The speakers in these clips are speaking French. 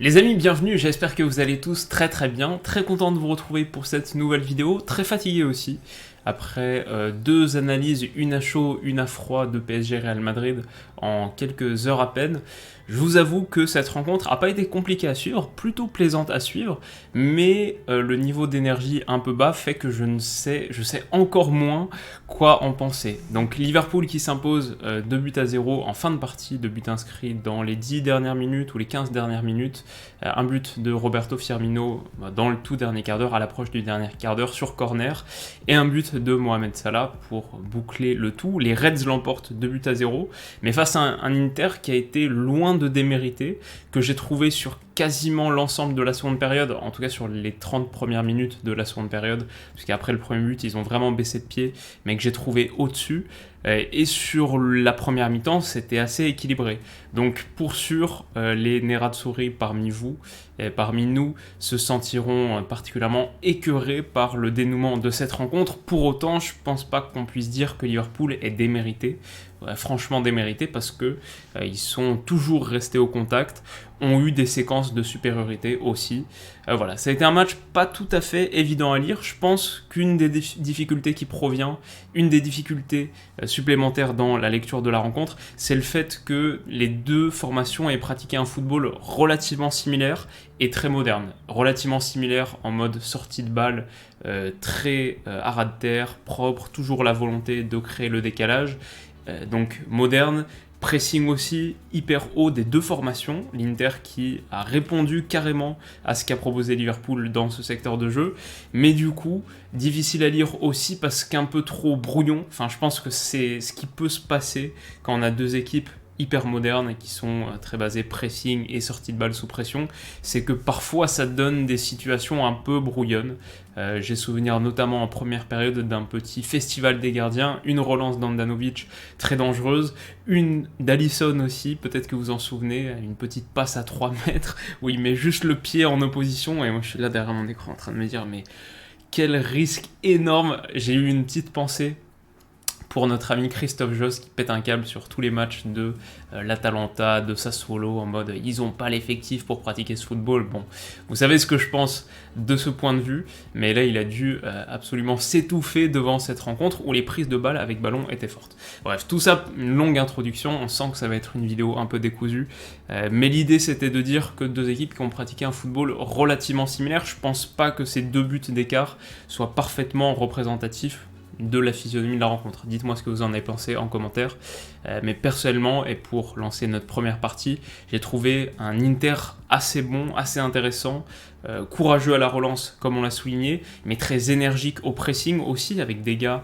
Les amis, bienvenue, j'espère que vous allez tous très bien, très content de vous retrouver pour cette nouvelle vidéo, très fatigué aussi, après deux analyses, une à chaud, une à froid de PSG Real Madrid en quelques heures à peine. Je vous avoue que cette rencontre n'a pas été compliquée à suivre, plutôt plaisante à suivre, mais le niveau d'énergie un peu bas fait que je sais encore moins quoi en penser. Donc Liverpool qui s'impose 2-0 en fin de partie, 2 buts inscrits dans les 10 dernières minutes ou les 15 dernières minutes, un but de Roberto Firmino dans le tout dernier quart d'heure, à l'approche du dernier quart d'heure sur corner, et un but de Mohamed Salah pour boucler le tout. Les Reds l'emportent 2-0, mais face à un Inter qui a été loin de démériter, que j'ai trouvé sur quasiment l'ensemble de la seconde période, en tout cas sur les 30 premières minutes de la seconde période, parce qu'après le premier but, ils ont vraiment baissé de pied, mais que j'ai trouvé au-dessus. Et sur la première mi-temps, c'était assez équilibré. Donc pour sûr, les Nerazzurri parmi vous, et parmi nous, se sentiront particulièrement écœurés par le dénouement de cette rencontre. Pour autant, je pense pas qu'on puisse dire que Liverpool est démérité, franchement démérité, parce que ils sont toujours restés au contact, ont eu des séquences de supériorité aussi. Voilà, ça a été un match pas tout à fait évident à lire. Je pense qu'une des difficultés qui provient, une des difficultés supplémentaires dans la lecture de la rencontre, c'est le fait que les deux formations aient pratiqué un football relativement similaire et très moderne. Relativement similaire en mode sortie de balle, très à ras de terre, propre, toujours la volonté de créer le décalage. Donc moderne, pressing aussi hyper haut des deux formations, l'Inter qui a répondu carrément à ce qu'a proposé Liverpool dans ce secteur de jeu, mais du coup difficile à lire aussi parce qu'un peu trop brouillon. Enfin, je pense que c'est ce qui peut se passer quand on a deux équipes hyper modernes qui sont très basées pressing et sortie de balle sous pression, c'est que parfois ça donne des situations un peu brouillonnes. J'ai souvenir notamment en première période d'un petit festival des gardiens, une relance d'Andanovic très dangereuse, une d'Alisson aussi, peut-être que vous en souvenez, une petite passe à 3 mètres où il met juste le pied en opposition, et moi je suis là derrière mon écran en train de me dire mais quel risque énorme. J'ai eu une petite pensée pour notre ami Christophe Josse qui pète un câble sur tous les matchs de l'Atalanta, de Sassuolo, en mode ils n'ont pas l'effectif pour pratiquer ce football. Bon, vous savez ce que je pense de ce point de vue, mais là il a dû absolument s'étouffer devant cette rencontre où les prises de balles avec ballon étaient fortes. Bref, tout ça, une longue introduction, on sent que ça va être une vidéo un peu décousue, mais l'idée c'était de dire que deux équipes qui ont pratiqué un football relativement similaire. Je pense pas que ces deux buts d'écart soient parfaitement représentatifs de la physionomie de la rencontre. Dites-moi ce que vous en avez pensé en commentaire. Mais personnellement, et pour lancer notre première partie, j'ai trouvé un Inter assez bon, assez intéressant, courageux à la relance, comme on l'a souligné, mais très énergique au pressing aussi, avec des gars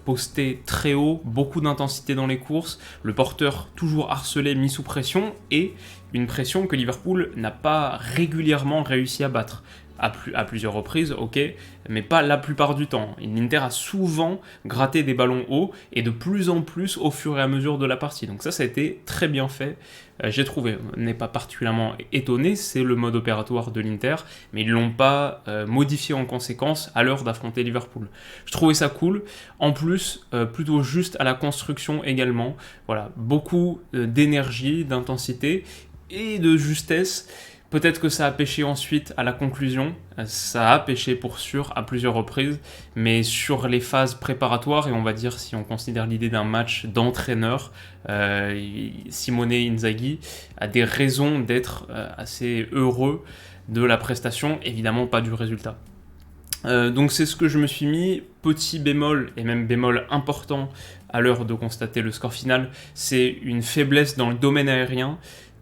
postés très haut, beaucoup d'intensité dans les courses, le porteur toujours harcelé, mis sous pression, et une pression que Liverpool n'a pas régulièrement réussi à battre. À plusieurs reprises, ok, mais pas la plupart du temps. L'Inter a souvent gratté des ballons hauts et de plus en plus au fur et à mesure de la partie. Donc ça a été très bien fait, j'ai trouvé. On n'est pas particulièrement étonné, c'est le mode opératoire de l'Inter, mais ils ne l'ont pas modifié en conséquence à l'heure d'affronter Liverpool. Je trouvais ça cool. En plus, plutôt juste à la construction également. Voilà, beaucoup d'énergie, d'intensité et de justesse. Peut-être que ça a pêché ensuite à la conclusion, ça a pêché pour sûr à plusieurs reprises, mais sur les phases préparatoires, et on va dire si on considère l'idée d'un match d'entraîneur, Simone Inzaghi a des raisons d'être assez heureux de la prestation, évidemment pas du résultat. Donc c'est ce que je me suis mis, petit bémol, et même bémol important à l'heure de constater le score final, c'est une faiblesse dans le domaine aérien,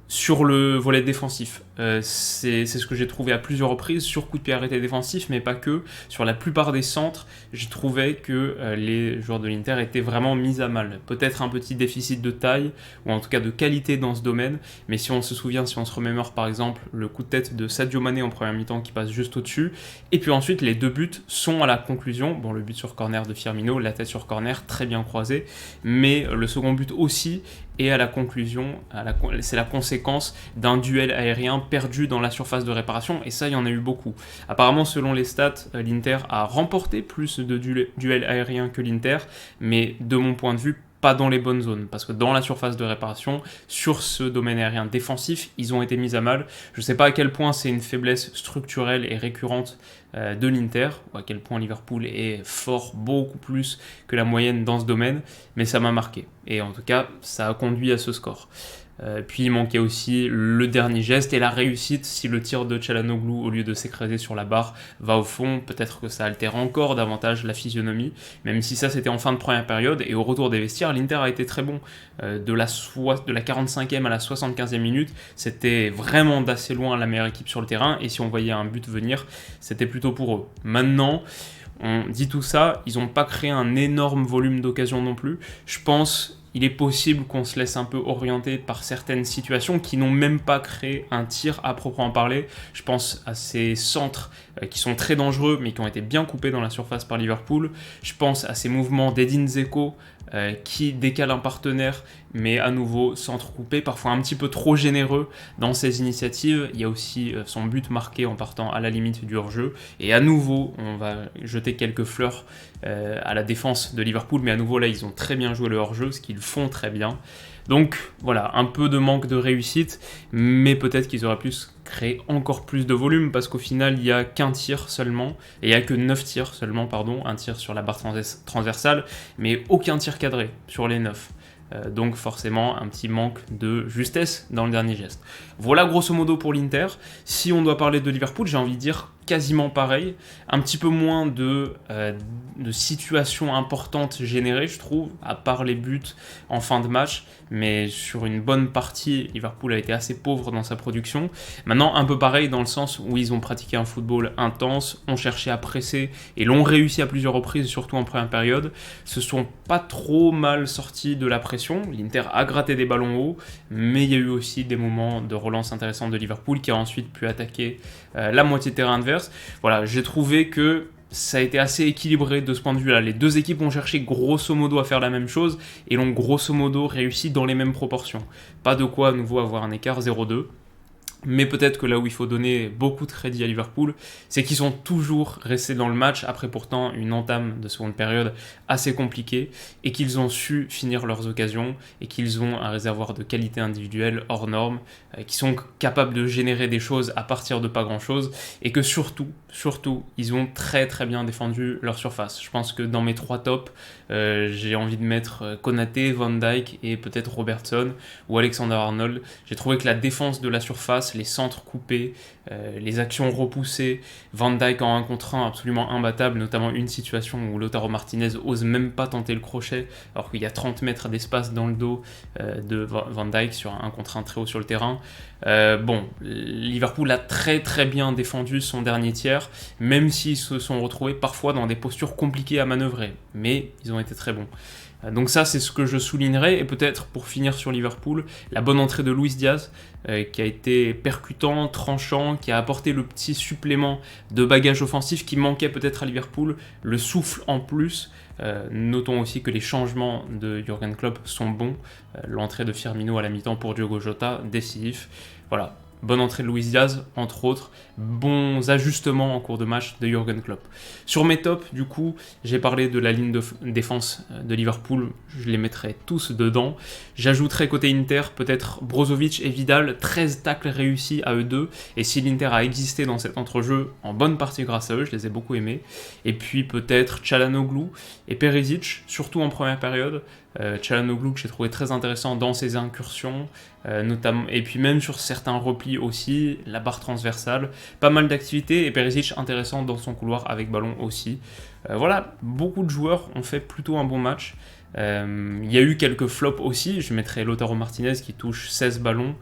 sur le volet défensif. C'est ce que j'ai trouvé à plusieurs reprises, sur coup de pied arrêté défensif, mais pas que. Sur la plupart des centres, j'ai trouvé que les joueurs de l'Inter étaient vraiment mis à mal. Peut-être un petit déficit de taille, ou en tout cas de qualité dans ce domaine, mais si on se souvient, si on se remémore par exemple le coup de tête de Sadio Mané en première mi-temps qui passe juste au-dessus, et puis ensuite les deux buts sont à la conclusion, bon le but sur corner de Firmino, la tête sur corner, très bien croisée, mais le second but aussi, et à la conclusion, c'est la conséquence d'un duel aérien perdu dans la surface de réparation, et ça il y en a eu beaucoup. Apparemment selon les stats, l'Inter a remporté plus de duels aériens que l'Inter, mais de mon point de vue, pas dans les bonnes zones, parce que dans la surface de réparation, sur ce domaine aérien défensif, ils ont été mis à mal. Je ne sais pas à quel point c'est une faiblesse structurelle et récurrente de l'Inter, ou à quel point Liverpool est fort beaucoup plus que la moyenne dans ce domaine, mais ça m'a marqué. Et en tout cas, ça a conduit à ce score. Puis il manquait aussi le dernier geste et la réussite. Si le tir de Çalhanoğlu, au lieu de s'écraser sur la barre, va au fond, peut-être que ça altère encore davantage la physionomie, même si ça c'était en fin de première période. Et au retour des vestiaires, l'Inter a été très bon. De la 45e à la 75e minute, c'était vraiment d'assez loin la meilleure équipe sur le terrain, et si on voyait un but venir, c'était plutôt pour eux. Maintenant, on dit tout ça, ils n'ont pas créé un énorme volume d'occasions non plus. Je pense il est possible qu'on se laisse un peu orienter par certaines situations qui n'ont même pas créé un tir à proprement parler. Je pense à ces centres qui sont très dangereux mais qui ont été bien coupés dans la surface par Liverpool. Je pense à ces mouvements d'Edin Dzeko qui décale un partenaire, mais à nouveau centre coupé, parfois un petit peu trop généreux dans ses initiatives. Il y a aussi son but marqué en partant à la limite du hors-jeu. Et à nouveau, on va jeter quelques fleurs à la défense de Liverpool, mais à nouveau là, ils ont très bien joué le hors-jeu, ce qu'ils font très bien. Donc voilà, un peu de manque de réussite, mais peut-être qu'ils auraient pu créer encore plus de volume, parce qu'au final, il n'y a qu'un tir seulement, et il n'y a que 9 tirs seulement, pardon, un tir sur la barre transversale, mais aucun tir cadré sur les 9. Donc forcément un petit manque de justesse dans le dernier geste. Voilà grosso modo pour l'Inter. Si on doit parler de Liverpool, j'ai envie de dire quasiment pareil, un petit peu moins de situations importantes générées, je trouve, à part les buts en fin de match, mais sur une bonne partie, Liverpool a été assez pauvre dans sa production. Maintenant, un peu pareil dans le sens où ils ont pratiqué un football intense, ont cherché à presser et l'ont réussi à plusieurs reprises, surtout en première période. Se sont pas trop mal sortis de la pression. L'Inter a gratté des ballons hauts, mais il y a eu aussi des moments de relance intéressants de Liverpool qui a ensuite pu attaquer la moitié de terrain adverse. Voilà, j'ai trouvé que ça a été assez équilibré de ce point de vue-là. Les deux équipes ont cherché grosso modo à faire la même chose et l'ont grosso modo réussi dans les mêmes proportions. Pas de quoi à nouveau avoir un écart 0-2. Mais peut-être que là où il faut donner beaucoup de crédit à Liverpool, c'est qu'ils sont toujours restés dans le match, après pourtant une entame de seconde période assez compliquée, et qu'ils ont su finir leurs occasions, et qu'ils ont un réservoir de qualité individuelle hors norme, qui sont capables de générer des choses à partir de pas grand-chose, et que surtout, ils ont très très bien défendu leur surface. Je pense que dans mes 3 tops, j'ai envie de mettre Konaté, Van Dijk et peut-être Robertson ou Alexander-Arnold. J'ai trouvé que la défense de la surface, les centres coupés, les actions repoussées, Van Dijk en 1 contre 1 absolument imbattable, notamment une situation où Lautaro Martinez ose même pas tenter le crochet alors qu'il y a 30 mètres d'espace dans le dos de Van Dijk sur un 1 contre 1 très haut sur le terrain. Liverpool a très très bien défendu son dernier tiers, même s'ils se sont retrouvés parfois dans des postures compliquées à manœuvrer, mais ils ont été très bons. Donc ça, c'est ce que je soulignerai. Et peut-être, pour finir sur Liverpool, la bonne entrée de Luis Diaz, qui a été percutant, tranchant, qui a apporté le petit supplément de bagage offensif qui manquait peut-être à Liverpool, le souffle en plus. Notons aussi que les changements de Jürgen Klopp sont bons. L'entrée de Firmino à la mi-temps pour Diogo Jota, décisif. Voilà. Bonne entrée de Luis Diaz, entre autres. Bons ajustements en cours de match de Jürgen Klopp. Sur mes tops, du coup, j'ai parlé de la ligne de défense de Liverpool. Je les mettrai tous dedans. J'ajouterai côté Inter, peut-être Brozovic et Vidal. 13 tacles réussis à eux deux. Et si l'Inter a existé dans cet entrejeu, en bonne partie grâce à eux, je les ai beaucoup aimés. Et puis peut-être Çalhanoğlu et Perisic, surtout en première période. Çalhanoğlu que j'ai trouvé très intéressant dans ses incursions, notamment, et puis même sur certains replis aussi, la barre transversale, pas mal d'activités, et Perisic intéressant dans son couloir avec ballon aussi. Voilà, beaucoup de joueurs ont fait plutôt un bon match. Il y a eu quelques flops aussi, je mettrais Lautaro Martinez qui touche 16 ballons,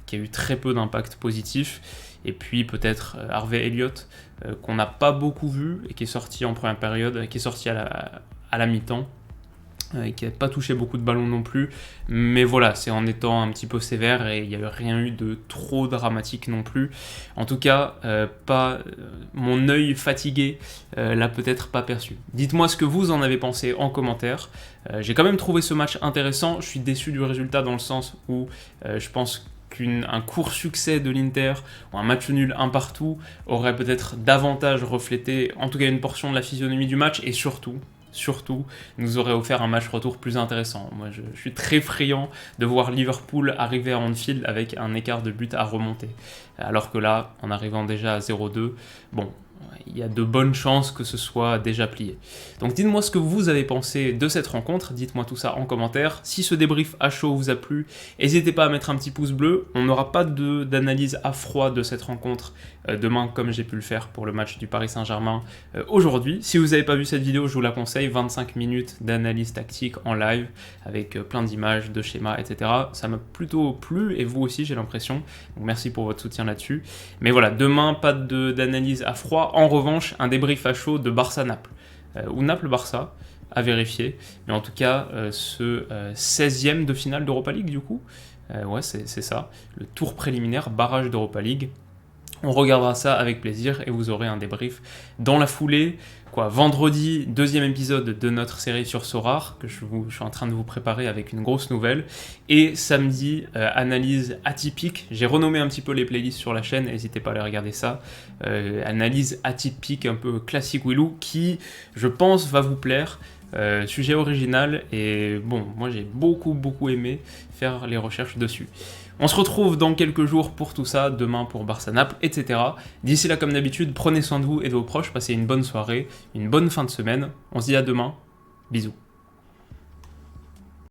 qui a eu très peu d'impact positif, et puis peut-être Harvey Elliott, qu'on n'a pas beaucoup vu, et qui est sorti en première période, qui est sorti à la mi-temps, qui n'a pas touché beaucoup de ballons non plus, mais voilà, c'est en étant un petit peu sévère et il n'y a rien eu de trop dramatique non plus. En tout cas, mon œil fatigué l'a peut-être pas perçu. Dites-moi ce que vous en avez pensé en commentaire. J'ai quand même trouvé ce match intéressant, je suis déçu du résultat dans le sens où je pense qu'un court succès de l'Inter ou un match nul un partout aurait peut-être davantage reflété en tout cas une portion de la physionomie du match et surtout surtout, nous aurait offert un match retour plus intéressant. Moi, je suis très friand de voir Liverpool arriver à Anfield avec un écart de but à remonter. Alors que là, en arrivant déjà à 0-2, bon, il y a de bonnes chances que ce soit déjà plié. Donc dites-moi ce que vous avez pensé de cette rencontre, dites-moi tout ça en commentaire. Si ce débrief à chaud vous a plu, n'hésitez pas à mettre un petit pouce bleu. On n'aura pas d'analyse à froid de cette rencontre demain comme j'ai pu le faire pour le match du Paris Saint-Germain aujourd'hui. Si vous n'avez pas vu cette vidéo, je vous la conseille, 25 minutes d'analyse tactique en live avec plein d'images, de schémas, etc. Ça m'a plutôt plu et vous aussi j'ai l'impression. Donc merci pour votre soutien là-dessus. Mais voilà, demain pas d'analyse à froid. En revanche, un débrief à chaud de Barça-Naples, ou Naples-Barça, à vérifier. Mais en tout cas, ce 16e de finale d'Europa League, du coup, ouais, c'est ça, le tour préliminaire, barrage d'Europa League. On regardera ça avec plaisir et vous aurez un débrief dans la foulée. Vendredi, 2e épisode de notre série sur Sorare, que je suis en train de vous préparer avec une grosse nouvelle. Et samedi, analyse atypique. J'ai renommé un petit peu les playlists sur la chaîne, n'hésitez pas à aller regarder ça. Analyse atypique, un peu classique Willou, qui, je pense, va vous plaire. Sujet original et bon, moi j'ai beaucoup aimé faire les recherches dessus. On se retrouve dans quelques jours pour tout ça, demain pour Barça-Naples, etc. D'ici là, comme d'habitude, prenez soin de vous et de vos proches, passez une bonne soirée, une bonne fin de semaine. On se dit à demain, bisous.